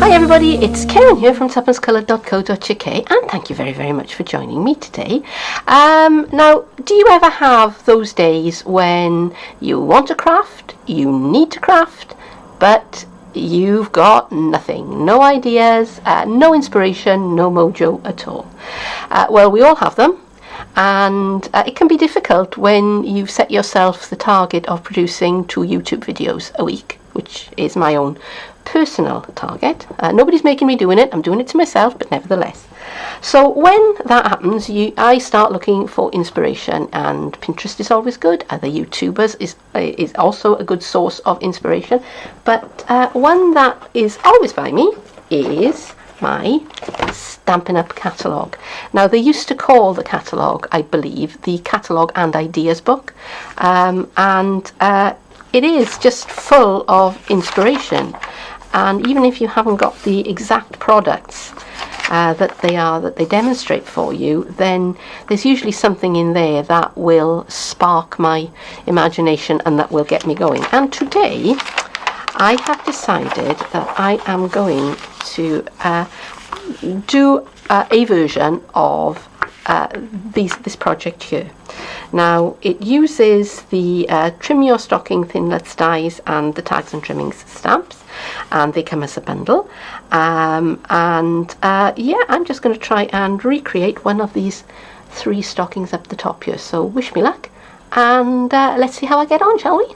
Hi everybody, it's Keren here from tuppencecoloured.co.uk and thank you very, very much for joining me today. Now, do you ever have those days when you want to craft, you need to craft, but you've got nothing, no ideas, no inspiration, no mojo at all? Well, we all have them. And it can be difficult when you've set yourself the target of producing 2 YouTube videos a week, which is my own personal target. Nobody's making me doing it, I'm doing it to myself, but nevertheless. So when that happens, I start looking for inspiration, and Pinterest is always good. Other YouTubers is also a good source of inspiration, but one that is always by me is my Stampin' Up catalogue. Now, they used to call the catalogue, I believe, the Catalogue and Ideas book, and it is just full of inspiration. And even if you haven't got the exact products that they demonstrate for you, then there's usually something in there that will spark my imagination and that will get me going. And today I have decided that I am going to do a version of this project here. Now, it uses the Trim Your Stocking Thinlits dies and the Tags and Trimmings stamps, and they come as a bundle. Yeah, I'm just going to try and recreate one of these 3 stockings up the top here. So wish me luck, and let's see how I get on, shall we?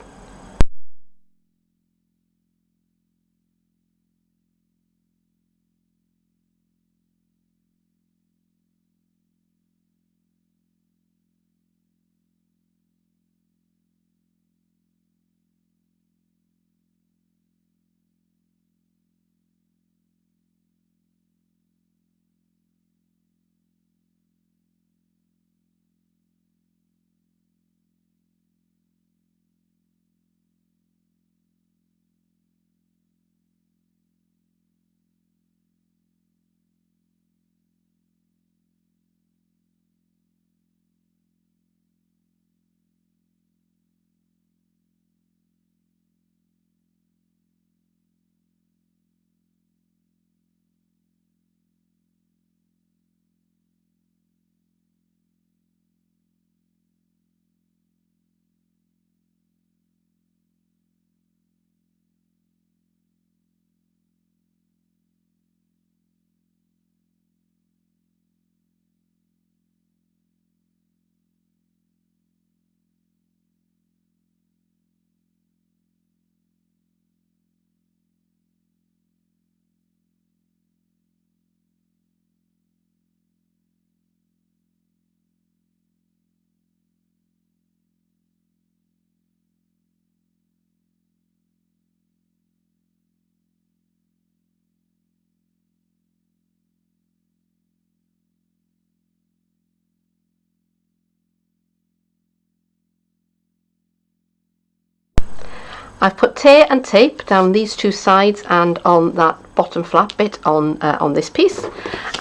I've put tear and tape down these 2 sides and on that bottom flap bit on this piece,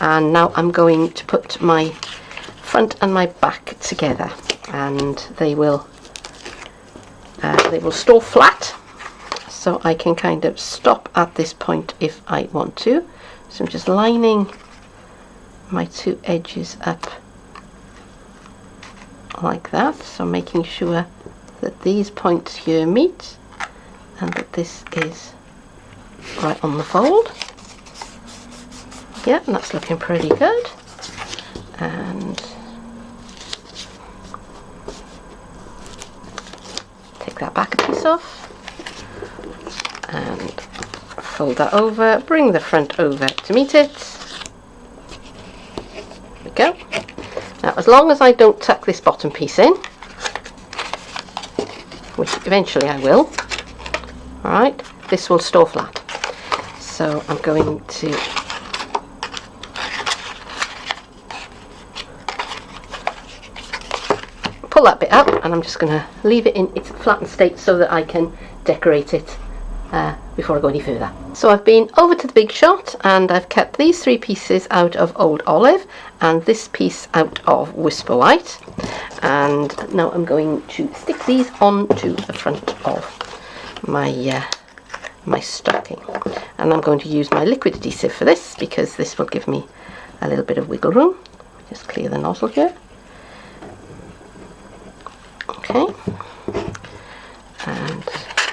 and now I'm going to put my front and my back together, and they will store flat, so I can kind of stop at this point if I want to. So I'm just lining my 2 edges up like that, so making sure that these points here meet and that this is right on the fold. Yeah, and that's looking pretty good. And take that back a piece off and fold that over, bring the front over to meet it. There we go. Now, as long as I don't tuck this bottom piece in, which eventually I will, alright, this will store flat. So I'm going to pull that bit up, and I'm just going to leave it in its flattened state so that I can decorate it before I go any further. So I've been over to the Big Shot, and I've kept these 3 pieces out of Old Olive and this piece out of Whisper White, and now I'm going to stick these onto the front of my my stocking. And I'm going to use my liquid adhesive for this because this will give me a little bit of wiggle room. Just clear the nozzle here. Okay. And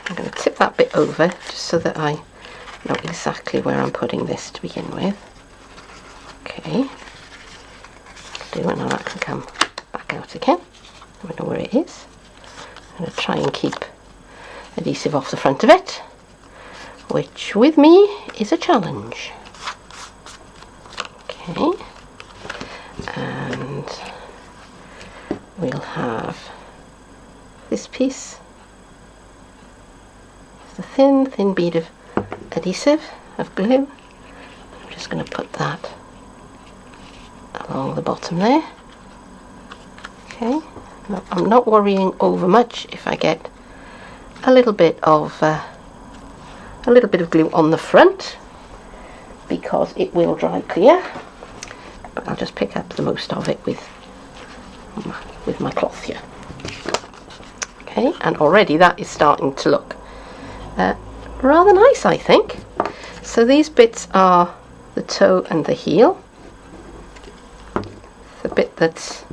I'm going to tip that bit over just so that I know exactly where I'm putting this to begin with. Okay. Do it, now that can come back out again. I don't know where it is. I'm going to try and keep adhesive off the front of it, which with me is a challenge. Okay. And we'll have this piece. It's a thin bead of adhesive, of glue. I'm just going to put that along the bottom there. Okay, now, I'm not worrying over much if I get a little bit of glue on the front, because it will dry clear. But I'll just pick up the most of it with my cloth here. Okay, and already that is starting to look rather nice, I think. So these bits are the toe and the heel. The bit that's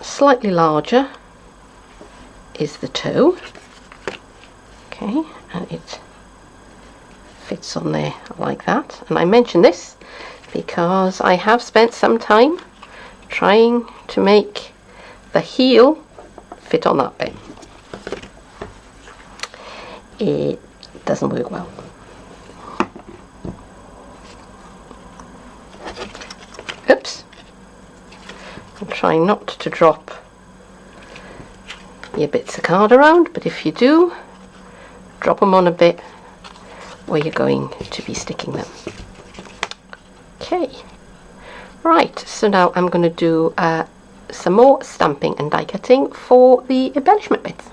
slightly larger is the toe. Okay, and it fits on there like that. And I mention this because I have spent some time trying to make the heel fit on that bit. It doesn't work well. Oops. I'm trying not to drop your bits of card around, but if you do, drop them on a bit where you're going to be sticking them. Okay, right, so now I'm going to do some more stamping and die cutting for the embellishment bits.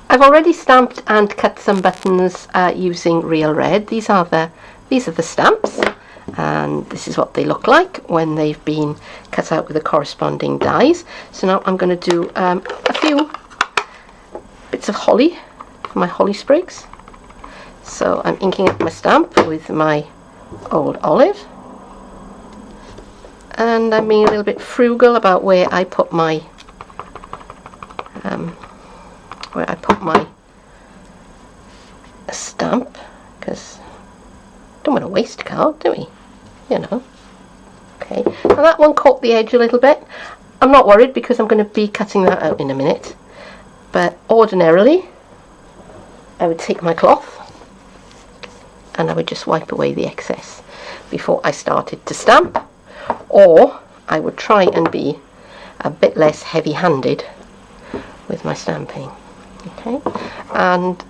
I've already stamped and cut some buttons using real red. These are the stamps, and this is what they look like when they've been cut out with the corresponding dies. So now I'm going to do a few bits of holly, my holly sprigs. So I'm inking up my stamp with my old olive, and I'm being a little bit frugal about where I put my stamp, because don't want to waste a card, do we? You know. Okay, and that one caught the edge a little bit. I'm not worried because I'm going to be cutting that out in a minute. But ordinarily, I would take my cloth and I would just wipe away the excess before I started to stamp, or I would try and be a bit less heavy-handed with my stamping. Okay, and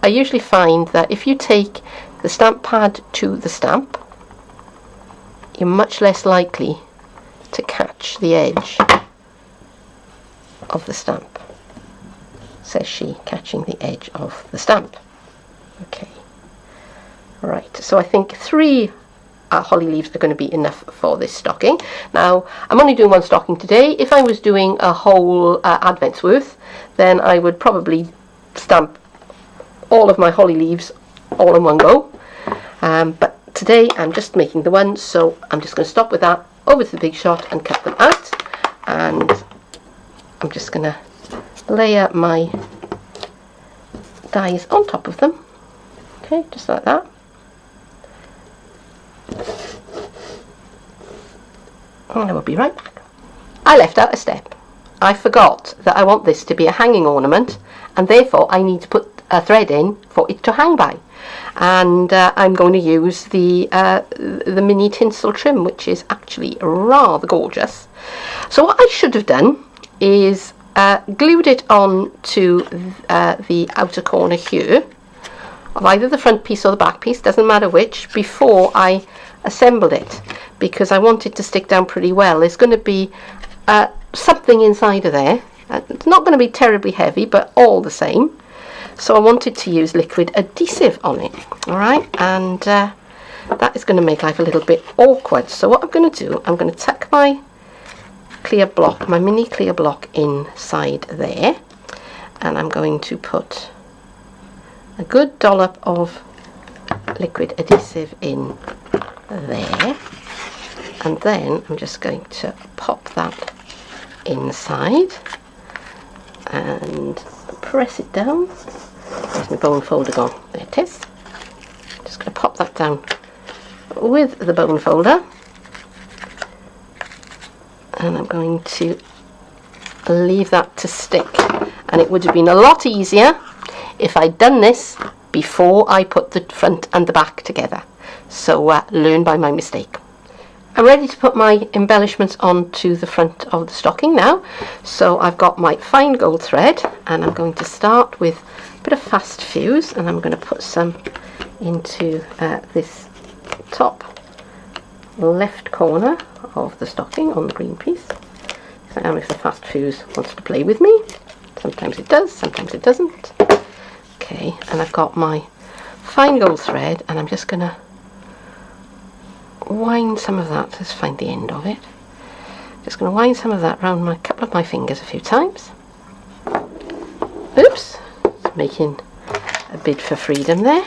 I usually find that if you take the stamp pad to the stamp, you're much less likely to catch the edge of the stamp. Says she, catching the edge of the stamp. Okay, right, so I think 3 holly leaves are going to be enough for this stocking. Now, I'm only doing one stocking today. If I was doing a whole Advent's worth, then I would probably stamp all of my holly leaves all in one go. But today I'm just making the one, so I'm just going to stop with that, over to the Big Shot and cut them out. And I'm just going to layer my dies on top of them. Okay, just like that. And I will be right back. I left out a step. I forgot that I want this to be a hanging ornament, and therefore I need to put a thread in for it to hang by. And I'm going to use the mini tinsel trim, which is actually rather gorgeous. So what I should have done is glued it on to the outer corner here of either the front piece or the back piece, doesn't matter which, before I assembled it, because I want it to stick down pretty well. There's going to be something inside of there. It's not going to be terribly heavy, but all the same. So I wanted to use liquid adhesive on it. Alright, and that is going to make life a little bit awkward. So what I'm going to do, I'm going to tuck my clear block, my mini clear block inside there, and I'm going to put a good dollop of liquid adhesive in there, and then I'm just going to pop that inside and press it down. Where's my bone folder gone? There it is. Just going to pop that down with the bone folder, and I'm going to leave that to stick. And it would have been a lot easier if I'd done this before I put the front and the back together. So learn by my mistake. I'm ready to put my embellishments onto the front of the stocking now. So I've got my fine gold thread, and I'm going to start with a bit of fast fuse, and I'm going to put some into this top left corner of the stocking on the green piece. So now if the fast fuse wants to play with me, sometimes it does, sometimes it doesn't. Okay, and I've got my fine gold thread, and I'm just going to wind some of that. Let's find the end of it. Just going to wind some of that around a couple of my fingers a few times. Oops, making a bid for freedom there.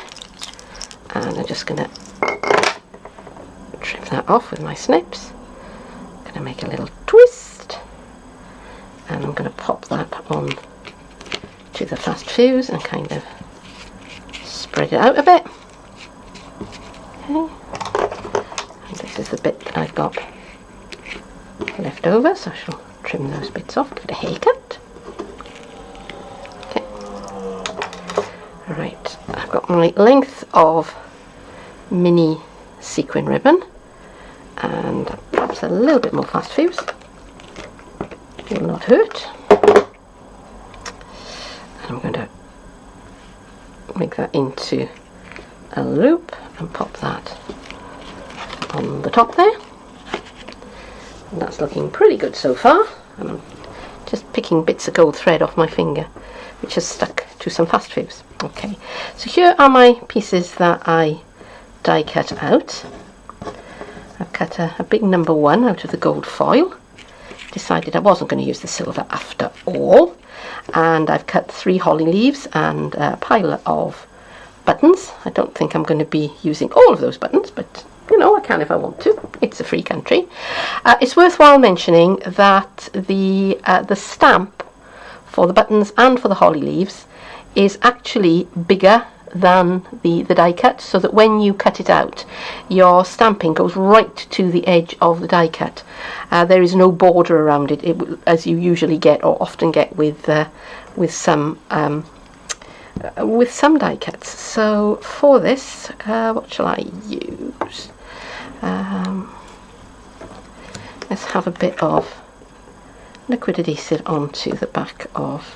And I'm just going to trim that off with my snips. I'm going to make a little twist, and I'm going to pop that on to the fast fuse and kind of spread it out a bit. Okay. And this is the bit that I've got left over, so I shall trim those bits off, give it a haircut. Okay. Right, I've got my length of mini sequin ribbon, and perhaps a little bit more fast fuse. Will not hurt. I'm going to make that into a loop and pop that on the top there. And that's looking pretty good so far. And I'm just picking bits of gold thread off my finger, which has stuck to some fast fuse. Okay, so here are my pieces that I die cut out. I've cut a big number 1 out of the gold foil. Decided I wasn't going to use the silver after all. And I've cut 3 holly leaves and a pile of buttons. I don't think I'm going to be using all of those buttons, but you know, I can if I want to. It's a free country. It's worthwhile mentioning that the stamp for the buttons and for the holly leaves is actually bigger than the die cut, so that when you cut it out, your stamping goes right to the edge of the die cut. There is no border around it, as you usually get or often get with some die cuts. So for this, what shall I use? Let's have a bit of liquid adhesive onto the back of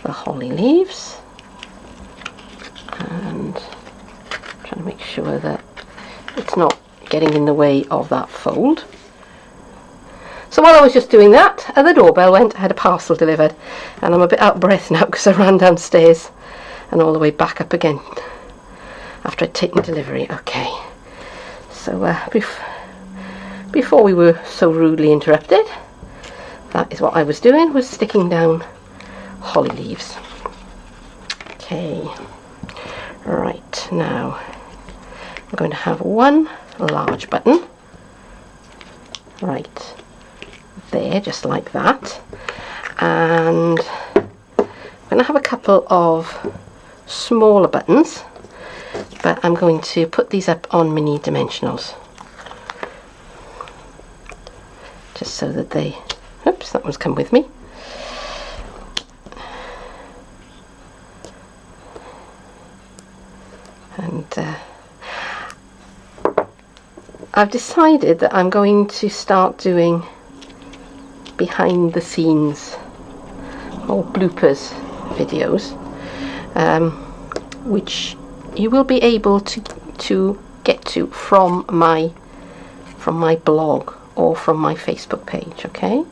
the holly leaves, and trying to make sure that it's not getting in the way of that fold. So while I was just doing that, the doorbell went. I had a parcel delivered, and I'm a bit out of breath now because I ran downstairs and all the way back up again after I'd taken delivery. Okay, so before we were so rudely interrupted, that is what I was doing, was sticking down holly leaves. Okay, right, now I'm going to have 1 large button right there, just like that, and I'm going to have a couple of smaller buttons, but I'm going to put these up on mini dimensionals just so that they, oops, that one's come with me. And I've decided that I'm going to start doing behind the scenes or bloopers videos, which you will be able to get to from my blog or from my Facebook page. Okay,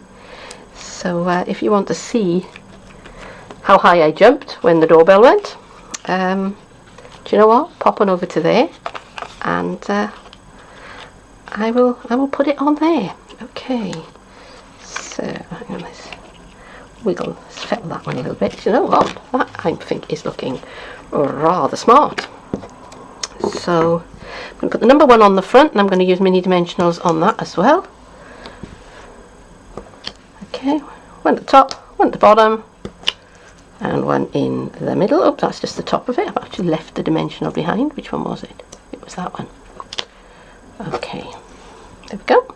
so if you want to see how high I jumped when the doorbell went, do you know what? Pop on over to there, and I will put it on there. Okay. So hang on, let's wiggle, let's fettle that one a little bit. Do you know what? That I think is looking rather smart. So I'm going to put the number 1 on the front, and I'm going to use mini dimensionals on that as well. Okay, 1 at the top, 1 at the bottom, and 1 in the middle. Oh, that's just the top of it. I've actually left the dimensional behind. Which one was it? It was that one. Okay, there we go.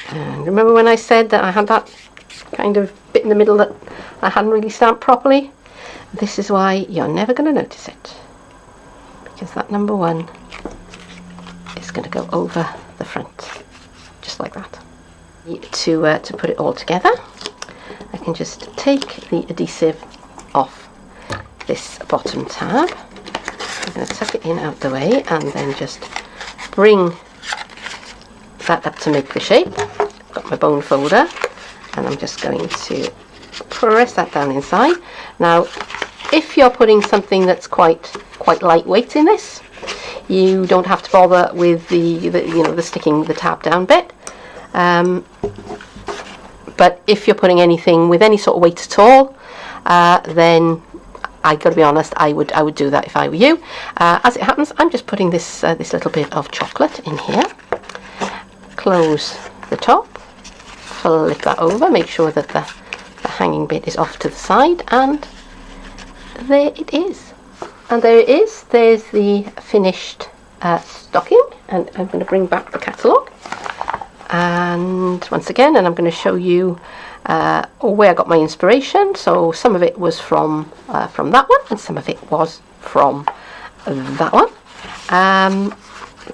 And remember when I said that I had that kind of bit in the middle that I hadn't really stamped properly? This is why you're never going to notice it, because that number 1 is going to go over the front, just like that. To put it all together, I can just take the adhesive off this bottom tab. I'm going to tuck it in out the way and then just bring that up to make the shape. I've got my bone folder, and I'm just going to press that down inside. Now, if you're putting something that's quite lightweight in this, you don't have to bother with the sticking the tab down bit. But if you're putting anything with any sort of weight at all, then I got to be honest, I would do that if I were you. As it happens, I'm just putting this little bit of chocolate in here. Close the top, flip that over, make sure that the hanging bit is off to the side, and there it is. And there it is. There's the finished stocking, and I'm going to bring back the catalogue. And once again, and I'm going to show you where I got my inspiration. So some of it was from that one, and some of it was from that one.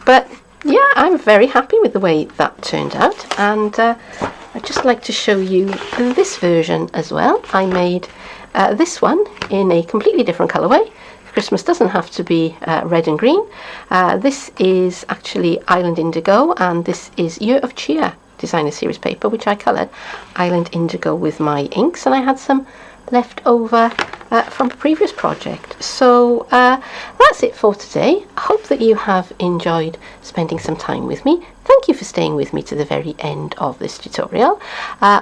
But yeah, I'm very happy with the way that turned out, and I'd just like to show you this version as well. I made this one in a completely different colourway. Christmas doesn't have to be red and green. This is actually Island Indigo, and this is Year of Cheer designer series paper, which I coloured Island Indigo with my inks, and I had some left over from a previous project. So that's it for today. I hope that you have enjoyed spending some time with me. Thank you for staying with me to the very end of this tutorial.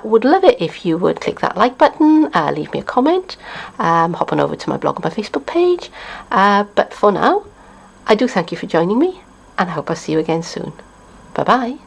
Would love it if you would click that like button, leave me a comment, hop on over to my blog and my Facebook page. But for now, I do thank you for joining me, and I hope I'll see you again soon. Bye bye.